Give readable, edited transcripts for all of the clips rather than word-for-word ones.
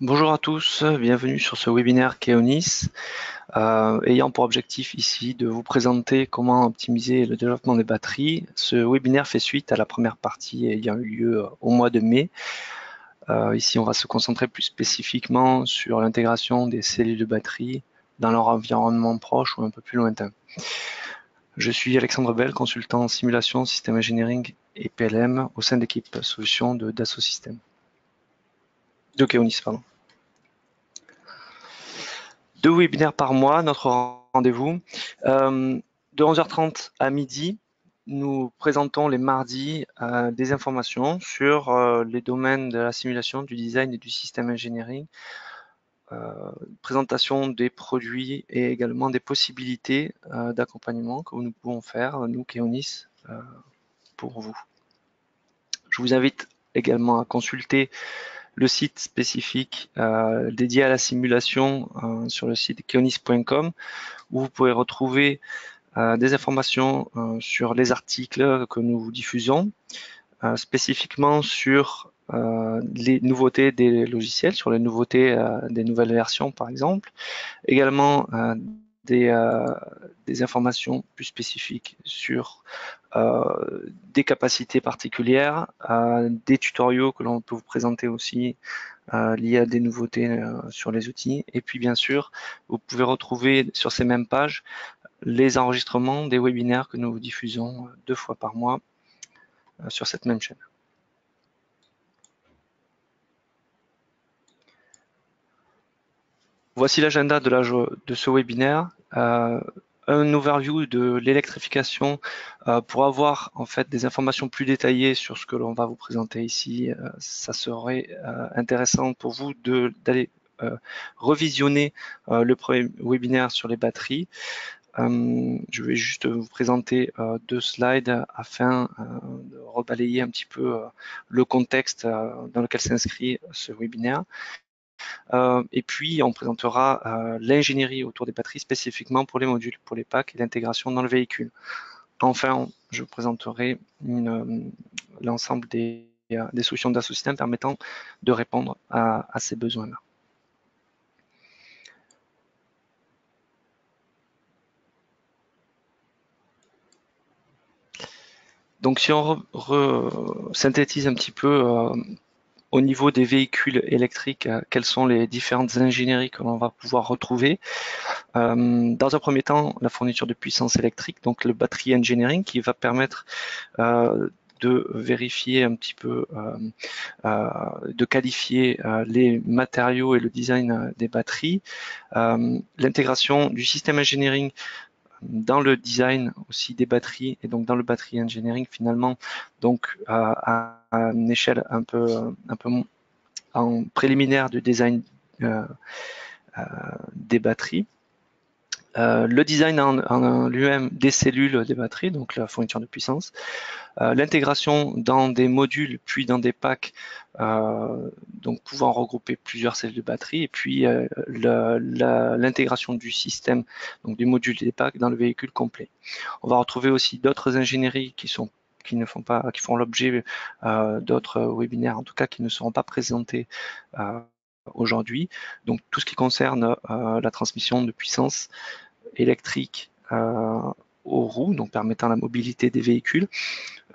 Bonjour à tous, bienvenue sur ce webinaire Keonis, ayant pour objectif ici de vous présenter comment optimiser le développement des batteries. Ce webinaire fait suite à la première partie ayant eu lieu au mois de mai. Ici, on va se concentrer plus spécifiquement sur l'intégration des cellules de batterie dans leur environnement proche ou un peu plus lointain. Je suis Alexandre Bell, consultant en simulation, système engineering et PLM au sein d'équipe solutions de Dassault Systèmes. De Keonis, pardon. 2 webinaires par mois, notre rendez-vous. De 11h30 à midi, nous présentons les mardis des informations sur les domaines de la simulation, du design et du système engineering, présentation des produits et également des possibilités d'accompagnement que nous pouvons faire, nous, Keonis, pour vous. Je vous invite également à consulter le site spécifique dédié à la simulation sur le site keonis.com où vous pouvez retrouver des informations sur les articles que nous diffusons, spécifiquement sur les nouveautés des logiciels, sur les nouveautés des nouvelles versions par exemple, également des informations plus spécifiques sur des capacités particulières, des tutoriaux que l'on peut vous présenter aussi liés à des nouveautés sur les outils. Et puis bien sûr, vous pouvez retrouver sur ces mêmes pages les enregistrements des webinaires que nous diffusons 2 fois par mois sur cette même chaîne. Voici l'agenda de ce webinaire. Un overview de l'électrification pour avoir en fait des informations plus détaillées sur ce que l'on va vous présenter ici. Ça serait intéressant pour vous d'aller revisionner le premier webinaire sur les batteries. Je vais juste vous présenter 2 slides afin de rebalayer un petit peu le contexte dans lequel s'inscrit ce webinaire. Et puis, on présentera l'ingénierie autour des batteries spécifiquement pour les modules, pour les packs et l'intégration dans le véhicule. Enfin, je présenterai l'ensemble des solutions Dassault Systèmes permettant de répondre à ces besoins-là. Donc, si on synthétise un petit peu au niveau des véhicules électriques, quelles sont les différentes ingénieries que l'on va pouvoir retrouver. Dans un premier temps, la fourniture de puissance électrique, donc le battery engineering qui va permettre de vérifier un petit peu, de qualifier les matériaux et le design des batteries. L'intégration du système engineering dans le design aussi des batteries et donc dans le battery engineering finalement, donc à une échelle un peu en préliminaire du design des batteries. Le design en lui-même des cellules des batteries, donc la fourniture de puissance, l'intégration dans des modules puis dans des packs, donc pouvant regrouper plusieurs cellules de batterie, et puis l'intégration du système, donc des modules et des packs dans le véhicule complet. On va retrouver aussi d'autres ingénieries qui font l'objet d'autres webinaires, en tout cas qui ne seront pas présentés aujourd'hui. Donc tout ce qui concerne la transmission de puissance électrique aux roues, donc permettant la mobilité des véhicules,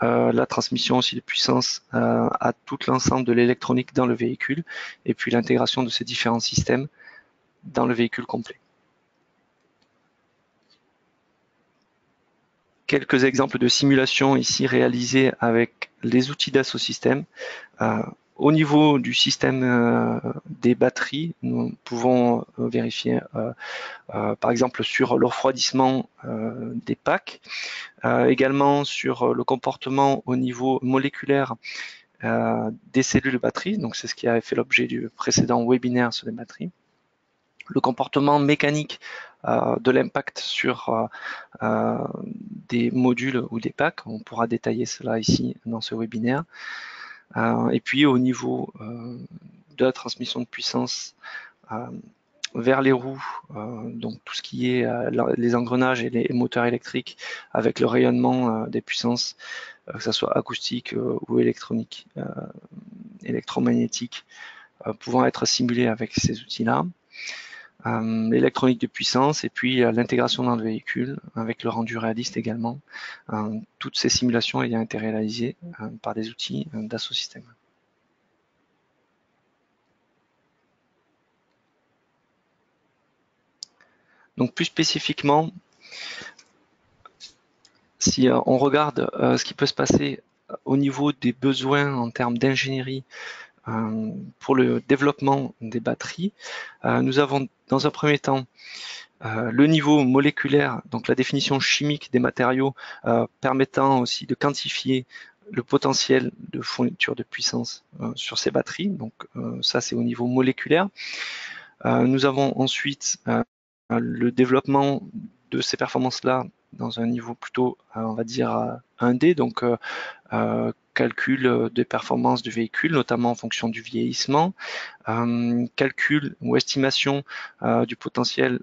la transmission aussi de puissance à tout l'ensemble de l'électronique dans le véhicule, et puis l'intégration de ces différents systèmes dans le véhicule complet. Quelques exemples de simulations ici réalisées avec les outils Dassault Systèmes. Au niveau du système des batteries, nous pouvons vérifier par exemple sur le refroidissement des packs, également sur le comportement au niveau moléculaire des cellules de batterie, donc c'est ce qui avait fait l'objet du précédent webinaire sur les batteries. Le comportement mécanique de l'impact sur des modules ou des packs, on pourra détailler cela ici dans ce webinaire. Et puis au niveau de la transmission de puissance vers les roues, donc tout ce qui est les engrenages et les moteurs électriques avec le rayonnement des puissances, que ce soit acoustique ou électronique, électromagnétique, pouvant être simulés avec ces outils-là. L'électronique de puissance et puis l'intégration dans le véhicule avec le rendu réaliste également. Toutes ces simulations ayant été réalisées par des outils Dassault Systèmes. Donc plus spécifiquement, si on regarde ce qui peut se passer au niveau des besoins en termes d'ingénierie pour le développement des batteries, nous avons dans un premier temps le niveau moléculaire, donc la définition chimique des matériaux permettant aussi de quantifier le potentiel de fourniture de puissance sur ces batteries. Donc ça c'est au niveau moléculaire. Nous avons ensuite le développement de ces performances-là dans un niveau plutôt, on va dire, 1D, donc calcul des performances du véhicule, notamment en fonction du vieillissement, calcul ou estimation du potentiel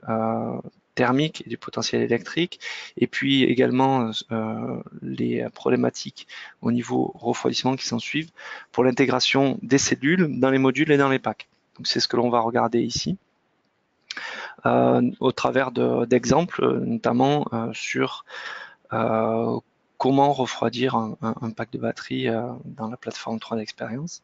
thermique et du potentiel électrique, et puis également les problématiques au niveau refroidissement qui s'en suivent pour l'intégration des cellules dans les modules et dans les packs. Donc c'est ce que l'on va regarder ici. Au travers d'exemples, notamment sur comment refroidir un pack de batterie dans la plateforme 3D Experience.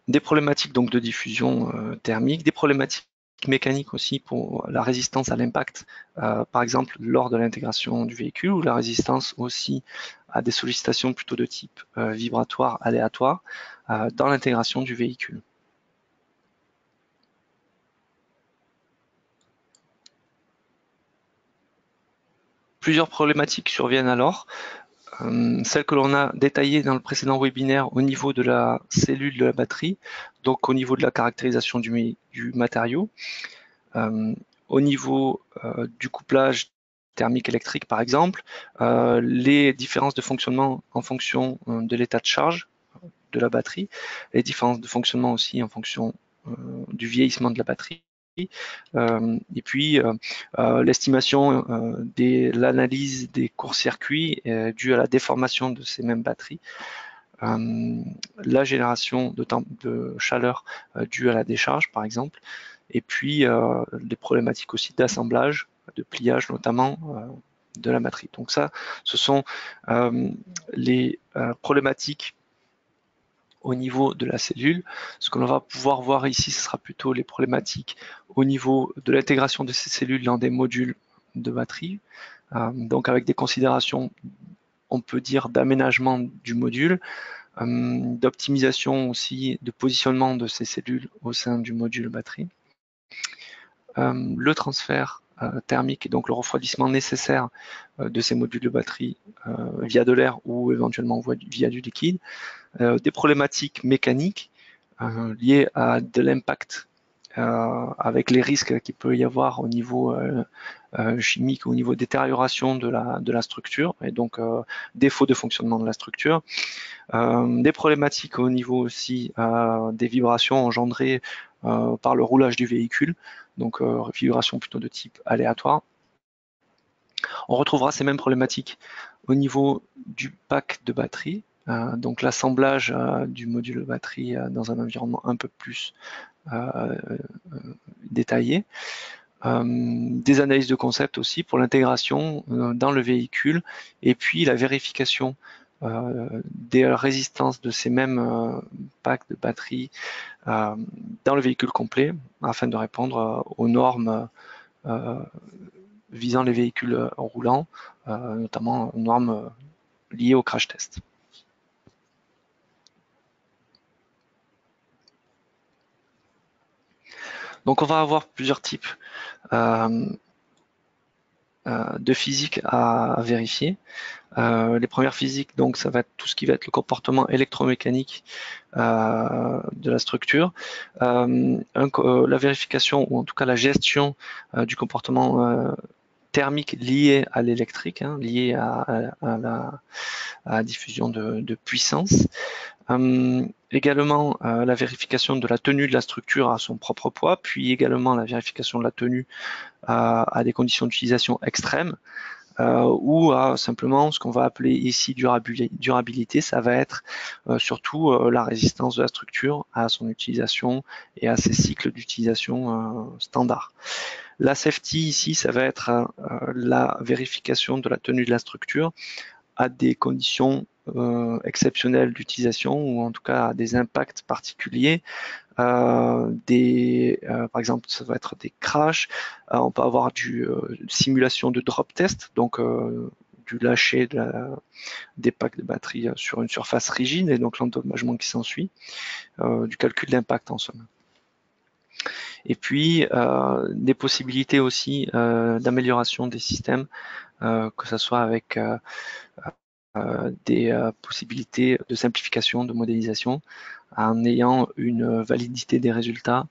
Des problématiques donc de diffusion thermique, des problématiques mécaniques aussi pour la résistance à l'impact, par exemple lors de l'intégration du véhicule, ou la résistance aussi à des sollicitations plutôt de type vibratoire aléatoire dans l'intégration du véhicule. Plusieurs problématiques surviennent alors. Celles que l'on a détaillées dans le précédent webinaire au niveau de la cellule de la batterie, donc au niveau de la caractérisation du matériau, au niveau du couplage thermique électrique par exemple, les différences de fonctionnement en fonction de l'état de charge de la batterie, les différences de fonctionnement aussi en fonction du vieillissement de la batterie, et puis l'estimation de l'analyse des courts-circuits due à la déformation de ces mêmes batteries, la génération de chaleur due à la décharge par exemple, et puis des problématiques aussi d'assemblage, de pliage notamment de la batterie. Donc ça, ce sont les problématiques au niveau de la cellule. Ce que l'on va pouvoir voir ici, ce sera plutôt les problématiques au niveau de l'intégration de ces cellules dans des modules de batterie, donc avec des considérations, on peut dire, d'aménagement du module, d'optimisation aussi de positionnement de ces cellules au sein du module batterie, le transfert thermique et donc le refroidissement nécessaire de ces modules de batterie via de l'air ou éventuellement via du liquide, des problématiques mécaniques liées à de l'impact avec les risques qu'il peut y avoir au niveau chimique, au niveau détérioration de la structure et donc défaut de fonctionnement de la structure. Des problématiques au niveau aussi des vibrations engendrées par le roulage du véhicule, donc vibrations plutôt de type aléatoire. On retrouvera ces mêmes problématiques au niveau du pack de batterie, donc l'assemblage du module de batterie dans un environnement un peu plus détaillé. Des analyses de concept aussi pour l'intégration dans le véhicule et puis la vérification des résistances de ces mêmes packs de batterie dans le véhicule complet afin de répondre aux normes visant les véhicules roulants, notamment aux normes liées au crash test. Donc on va avoir plusieurs types de physique à vérifier. Les premières physiques, donc ça va être tout ce qui va être le comportement électromécanique de la structure, la vérification ou en tout cas la gestion du comportement thermique lié à l'électrique, lié à la diffusion de puissance. Également la vérification de la tenue de la structure à son propre poids, puis également la vérification de la tenue à des conditions d'utilisation extrêmes, ou simplement ce qu'on va appeler ici durabilité, ça va être surtout la résistance de la structure à son utilisation et à ses cycles d'utilisation standards. La safety ici, ça va être la vérification de la tenue de la structure à des conditions exceptionnelles d'utilisation ou en tout cas à des impacts particuliers. Par exemple, ça va être des crashs. On peut avoir du simulation de drop test, donc du lâcher des packs de batterie sur une surface rigide et donc l'endommagement qui s'ensuit, du calcul d'impact en somme. Et puis des possibilités aussi d'amélioration des systèmes, que ce soit avec des possibilités de simplification, de modélisation, en ayant une validité des résultats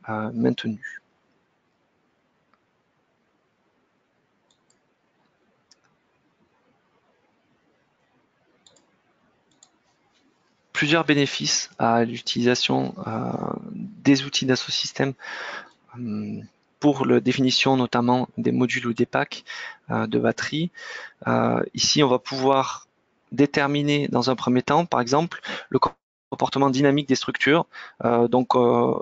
maintenue. Plusieurs bénéfices à l'utilisation des outils d'Assosystem pour la définition notamment des modules ou des packs de batterie. Ici, on va pouvoir déterminer dans un premier temps, par exemple, le comportement dynamique des structures, donc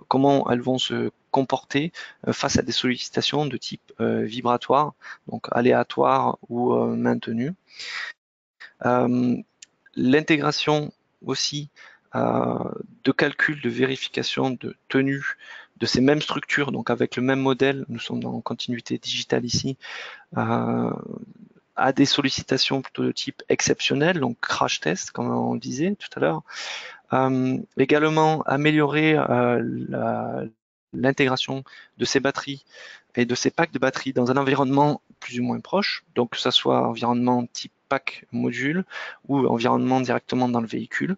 comment elles vont se comporter face à des sollicitations de type vibratoire, donc aléatoire ou maintenu. L'intégration aussi de calcul, de vérification de tenue de ces mêmes structures, donc avec le même modèle, nous sommes en continuité digitale ici, à des sollicitations plutôt de type exceptionnel, donc crash test, comme on disait tout à l'heure. Également améliorer l'intégration de ces batteries et de ces packs de batteries dans un environnement plus ou moins proche, donc que ce soit environnement type pack module ou environnement directement dans le véhicule,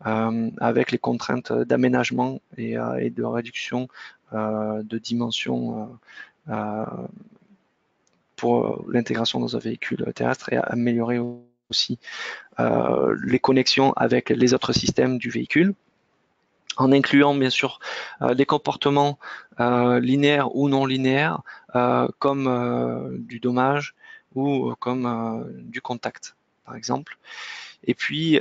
avec les contraintes d'aménagement et de réduction de dimensions pour l'intégration dans un véhicule terrestre et améliorer aussi les connexions avec les autres systèmes du véhicule, en incluant bien sûr des comportements linéaires ou non linéaires, comme du dommage ou comme du contact, par exemple. Et puis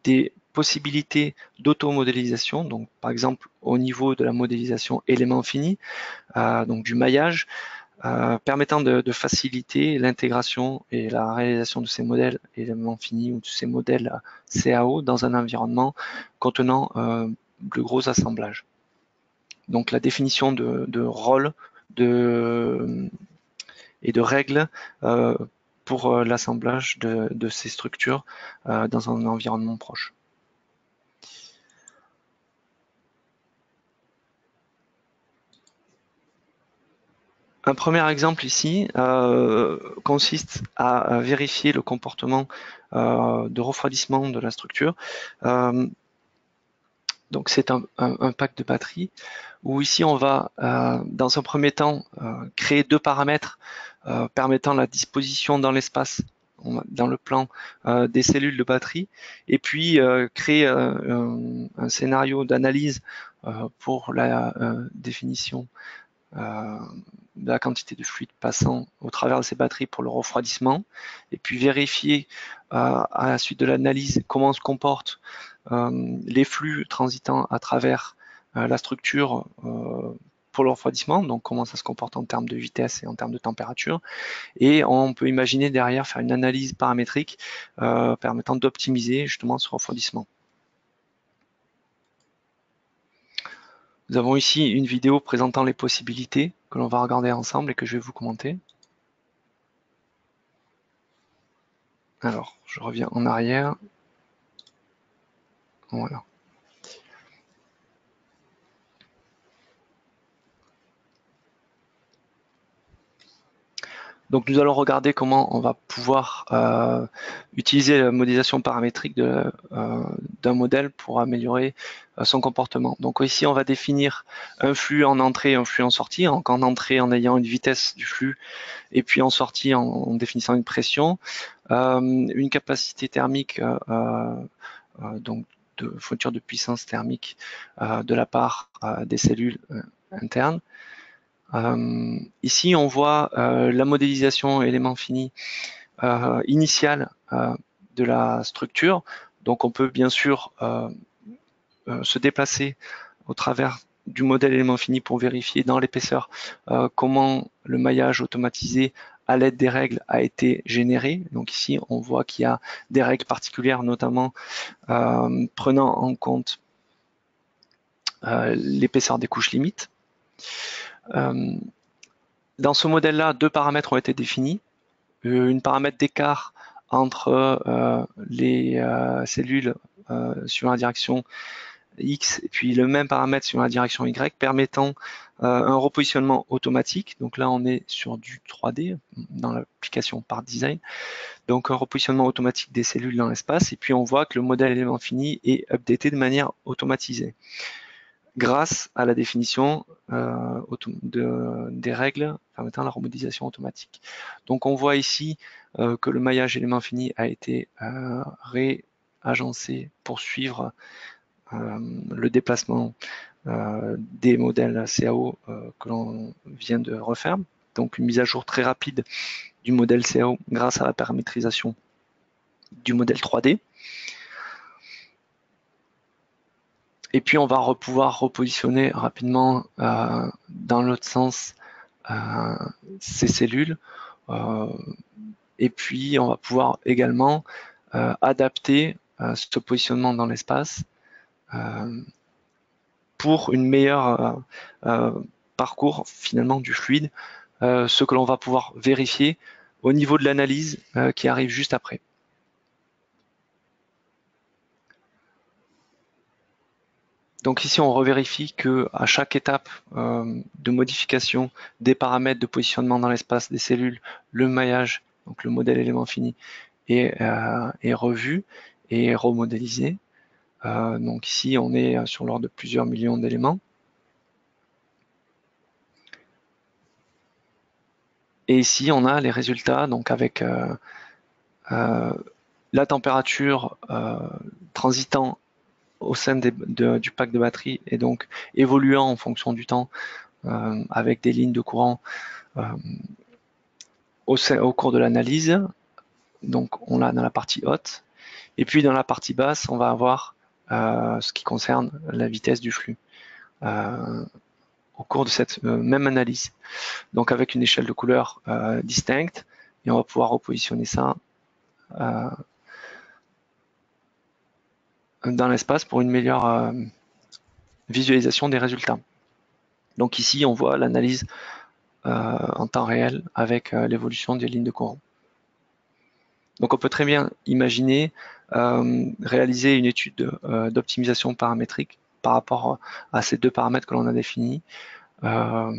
des possibilités d'automodélisation, donc par exemple au niveau de la modélisation élément fini, donc du maillage, permettant de faciliter l'intégration et la réalisation de ces modèles éléments finis ou de ces modèles CAO dans un environnement contenant de gros assemblages. Donc la définition de rôle et de règles pour l'assemblage de ces structures dans un environnement proche. Un premier exemple ici consiste à vérifier le comportement de refroidissement de la structure. Donc c'est un pack de batterie où ici on va dans un premier temps créer deux paramètres permettant la disposition dans l'espace, dans le plan des cellules de batterie, et puis créer un scénario d'analyse pour la définition de la quantité de fluide passant au travers de ces batteries pour le refroidissement, et puis vérifier à la suite de l'analyse comment se comportent les flux transitant à travers la structure pour le refroidissement, donc comment ça se comporte en termes de vitesse et en termes de température, et on peut imaginer derrière faire une analyse paramétrique permettant d'optimiser justement ce refroidissement. Nous avons ici une vidéo présentant les possibilités que l'on va regarder ensemble et que je vais vous commenter. Alors, je reviens en arrière. Voilà. Donc nous allons regarder comment on va pouvoir utiliser la modélisation paramétrique d'un modèle pour améliorer son comportement. Donc ici on va définir un flux en entrée et un flux en sortie. Donc en entrée en ayant une vitesse du flux et puis en sortie en définissant une pression, une capacité thermique donc de fourniture de puissance thermique de la part des cellules internes. Ici, on voit la modélisation élément fini initiale de la structure. Donc, on peut bien sûr se déplacer au travers du modèle élément fini pour vérifier dans l'épaisseur comment le maillage automatisé à l'aide des règles a été généré. Donc ici, on voit qu'il y a des règles particulières, notamment prenant en compte l'épaisseur des couches limites. Dans ce modèle-là, deux paramètres ont été définis. Une paramètre d'écart entre les cellules sur la direction X et puis le même paramètre sur la direction Y permettant un repositionnement automatique. Donc là, on est sur du 3D dans l'application Part Design. Donc un repositionnement automatique des cellules dans l'espace. Et puis on voit que le modèle élément fini est updaté de manière automatisée grâce à la définition des règles permettant la remodélisation automatique. Donc on voit ici que le maillage élément fini a été réagencé pour suivre le déplacement des modèles CAO que l'on vient de refaire. Donc une mise à jour très rapide du modèle CAO grâce à la paramétrisation du modèle 3D. Et puis on va pouvoir repositionner rapidement dans l'autre sens ces cellules. Et puis on va pouvoir également adapter ce positionnement dans l'espace pour une meilleure parcours finalement du fluide, ce que l'on va pouvoir vérifier au niveau de l'analyse qui arrive juste après. Donc ici, on revérifie que à chaque étape de modification des paramètres de positionnement dans l'espace des cellules, le maillage, donc le modèle élément fini, est revu et remodélisé. Donc ici, on est sur l'ordre de plusieurs millions d'éléments. Et ici, on a les résultats, donc avec la température transitant au sein du pack de batterie et donc évoluant en fonction du temps avec des lignes de courant au cours de l'analyse. Donc on l'a dans la partie haute. Et puis dans la partie basse, on va avoir ce qui concerne la vitesse du flux au cours de cette même analyse. Donc avec une échelle de couleur distincte, et on va pouvoir repositionner ça dans l'espace pour une meilleure visualisation des résultats. Donc ici, on voit l'analyse en temps réel avec l'évolution des lignes de courant. Donc on peut très bien imaginer réaliser une étude d'optimisation paramétrique par rapport à ces deux paramètres que l'on a définis dans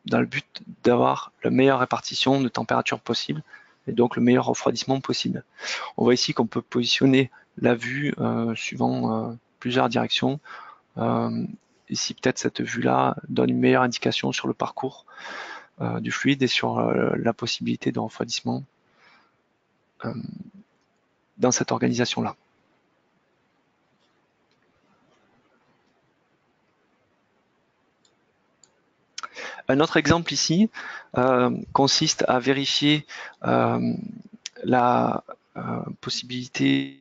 le but d'avoir la meilleure répartition de température possible et donc le meilleur refroidissement possible. On voit ici qu'on peut positionner la vue suivant plusieurs directions. Ici, peut-être cette vue-là donne une meilleure indication sur le parcours du fluide et sur la possibilité de refroidissement dans cette organisation-là. Un autre exemple ici consiste à vérifier la possibilité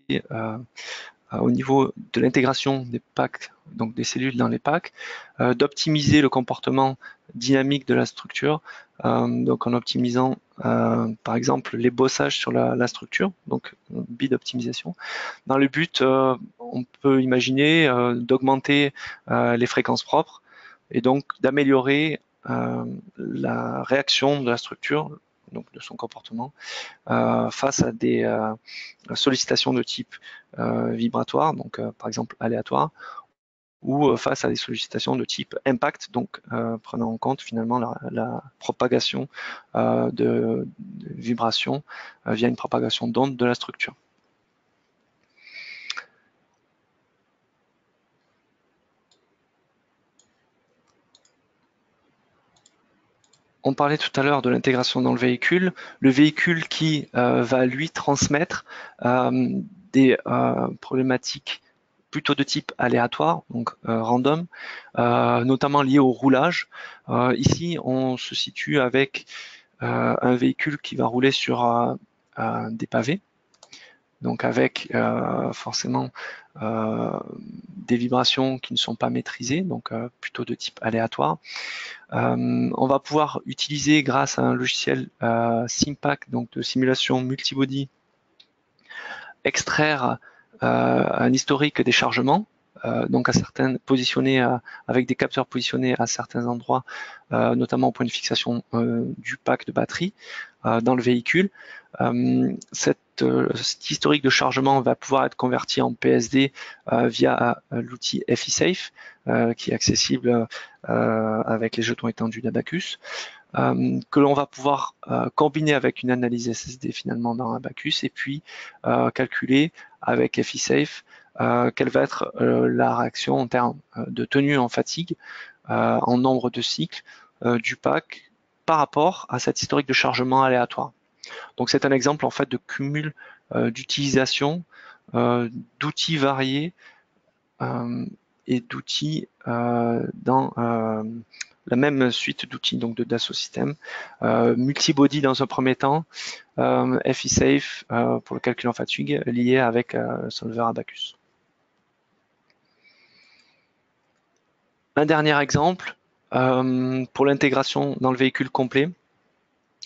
au niveau de l'intégration des packs, donc des cellules dans les packs, d'optimiser le comportement dynamique de la structure, donc en optimisant par exemple les bossages sur la structure, donc bid optimisation. Dans le but, on peut imaginer d'augmenter les fréquences propres et donc d'améliorer la réaction de la structure, donc de son comportement, face à des sollicitations de type vibratoire, donc par exemple aléatoire, ou face à des sollicitations de type impact, donc prenant en compte finalement la propagation de vibrations via une propagation d'onde de la structure. On parlait tout à l'heure de l'intégration dans le véhicule qui va lui transmettre des problématiques plutôt de type aléatoire, donc random, notamment lié au roulage. Ici, on se situe avec un véhicule qui va rouler sur des pavés, donc avec forcément des vibrations qui ne sont pas maîtrisées, donc plutôt de type aléatoire. On va pouvoir utiliser, grâce à un logiciel SimPack, donc de simulation multibody, extraire un historique des chargements, donc positionnés avec des capteurs positionnés à certains endroits, notamment au point de fixation du pack de batterie dans le véhicule. Cet historique de chargement va pouvoir être converti en PSD via l'outil FISafe, qui est accessible avec les jetons étendus d'Abacus, que l'on va pouvoir combiner avec une analyse SSD finalement dans Abacus, et puis calculer avec FISafe quelle va être la réaction en termes de tenue en fatigue, en nombre de cycles du pack par rapport à cet historique de chargement aléatoire. Donc c'est un exemple en fait de cumul d'utilisation d'outils variés et d'outils dans la même suite d'outils, donc de Dassault Systèmes. Multibody dans un premier temps, FISafe pour le calcul en fatigue lié avec Solver Abacus. Un dernier exemple pour l'intégration dans le véhicule complet.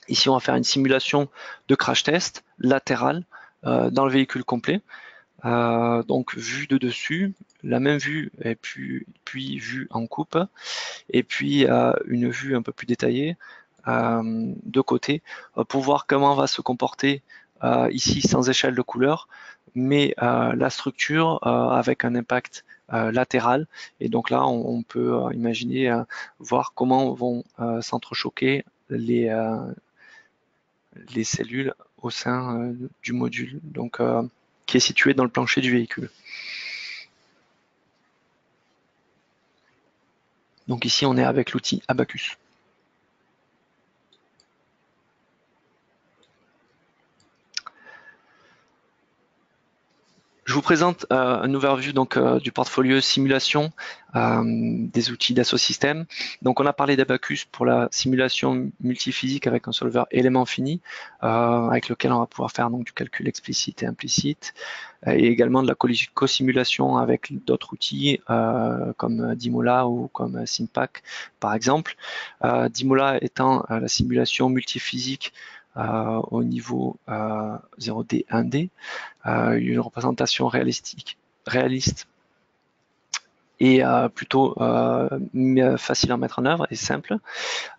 Ici, on va faire une simulation de crash test latéral dans le véhicule complet. Donc vue de dessus, la même vue et puis vue en coupe, et puis une vue un peu plus détaillée de côté pour voir comment va se comporter ici sans échelle de couleur, mais la structure avec un impact latéral. Et donc là, on peut imaginer voir comment vont s'entrechoquer les cellules au sein du module, donc qui est situé dans le plancher du véhicule. Donc ici, on est avec l'outil Abacus. Je vous présente un overview donc, du portfolio simulation des outils Dassault Systèmes. Donc on a parlé d'Abacus pour la simulation multiphysique avec un solver élément fini, avec lequel on va pouvoir faire donc, du calcul explicite et implicite, et également de la co-simulation avec d'autres outils comme Dimola ou comme SimPack par exemple. Dimola étant la simulation multiphysique au niveau 0D, 1D, une représentation réaliste et plutôt facile à mettre en œuvre et simple.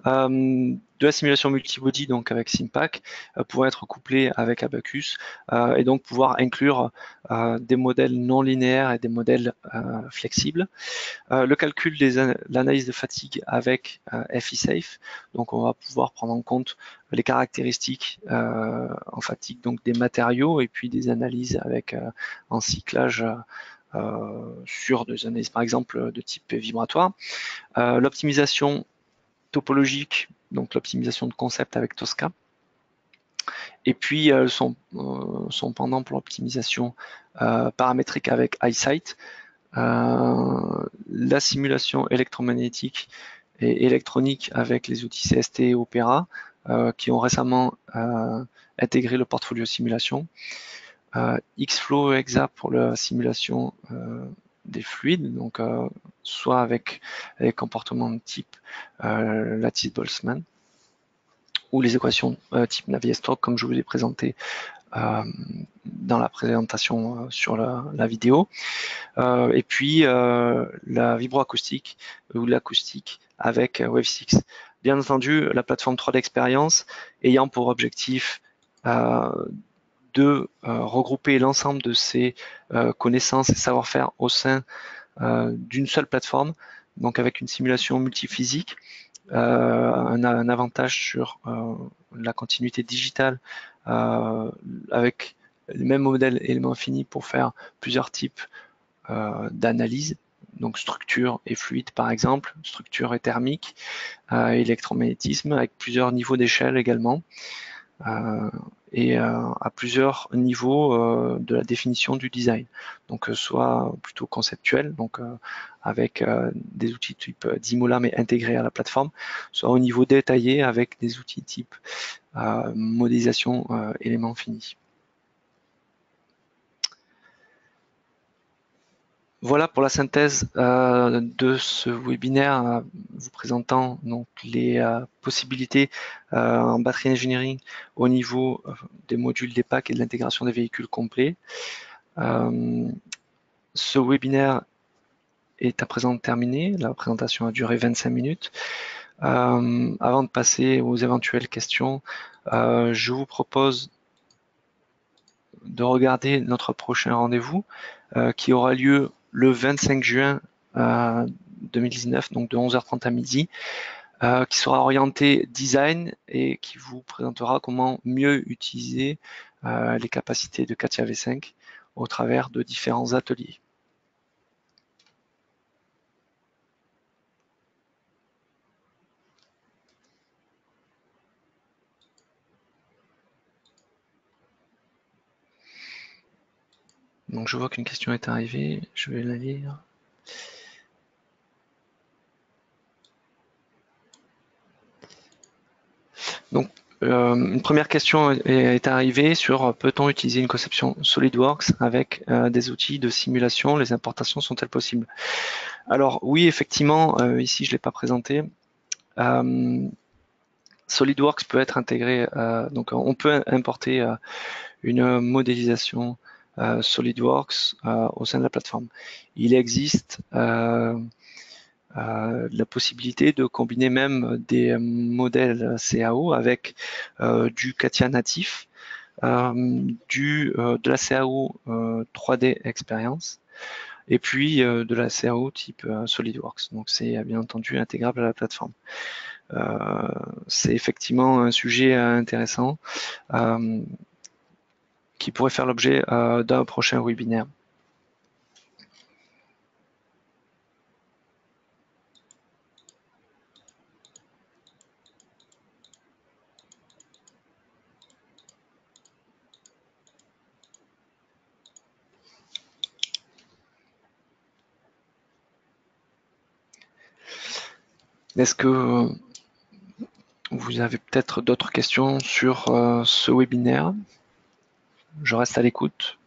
De la simulation multibody, donc avec SimPack, pouvant être couplé avec Abacus et donc pouvoir inclure des modèles non linéaires et des modèles flexibles. Le calcul de l'analyse de fatigue avec FISafe, donc on va pouvoir prendre en compte les caractéristiques en fatigue donc des matériaux et puis des analyses avec en cyclage sur des analyses par exemple de type vibratoire. L'optimisation topologique, donc l'optimisation de concept avec Tosca. Et puis son pendant pour l'optimisation paramétrique avec iSight. La simulation électromagnétique et électronique avec les outils CST et Opera qui ont récemment intégré le portfolio simulation. Xflow Exa pour la simulation des fluides, donc soit avec les comportements de type Lattice-Boltzmann ou les équations type Navier-Stokes comme je vous ai présenté dans la présentation sur la vidéo. Et puis la vibroacoustique ou l'acoustique avec Wave6. Bien entendu, la plateforme 3D Experience ayant pour objectif de regrouper l'ensemble de ces connaissances et savoir-faire au sein d'une seule plateforme, donc avec une simulation multiphysique, un avantage sur la continuité digitale avec les mêmes modèles éléments finis pour faire plusieurs types d'analyse, donc structure et fluide par exemple, structure et thermique, électromagnétisme avec plusieurs niveaux d'échelle également. et à plusieurs niveaux de la définition du design. Donc soit plutôt conceptuel, donc avec des outils type Dimola mais intégrés à la plateforme, soit au niveau détaillé avec des outils type modélisation éléments finis. Voilà pour la synthèse de ce webinaire vous présentant donc les possibilités en batterie engineering au niveau des modules des packs et de l'intégration des véhicules complets. Ce webinaire est à présent terminé. La présentation a duré 25 minutes. Avant de passer aux éventuelles questions, je vous propose de regarder notre prochain rendez-vous qui aura lieu le 25 juin 2019, donc de 11h30 à midi, qui sera orienté design et qui vous présentera comment mieux utiliser les capacités de CATIA V5 au travers de différents ateliers. Donc je vois qu'une question est arrivée, je vais la lire. Donc une première question est arrivée sur peut-on utiliser une conception SolidWorks avec des outils de simulation, les importations sont-elles possibles? Alors oui, effectivement, ici je ne l'ai pas présenté. SolidWorks peut être intégré, donc on peut importer une modélisation SolidWorks au sein de la plateforme. Il existe la possibilité de combiner même des modèles CAO avec du CATIA natif, de la CAO 3D Experience et puis de la CAO type SolidWorks. Donc c'est bien entendu intégrable à la plateforme. C'est effectivement un sujet intéressant qui pourrait faire l'objet d'un prochain webinaire. Est-ce que vous avez peut-être d'autres questions sur ce webinaire? Je reste à l'écoute.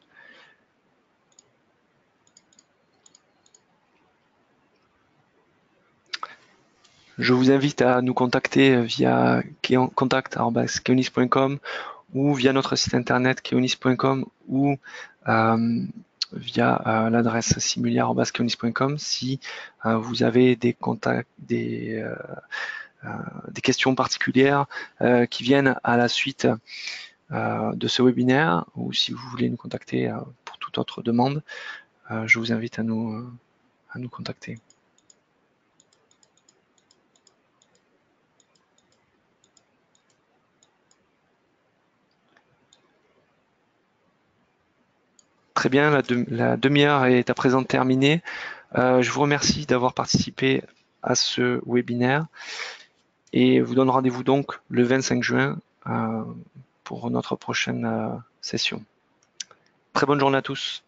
Je vous invite à nous contacter via contact@keonis.com ou via notre site internet keonis.com ou via l'adresse simulaire@keonis.com si vous avez des contacts, des questions particulières qui viennent à la suite de ce webinaire ou si vous voulez nous contacter pour toute autre demande, je vous invite à nous contacter. Très bien, la demi-heure est à présent terminée. Je vous remercie d'avoir participé à ce webinaire et vous donne rendez-vous donc le 25 juin pour notre prochaine session. Très bonne journée à tous.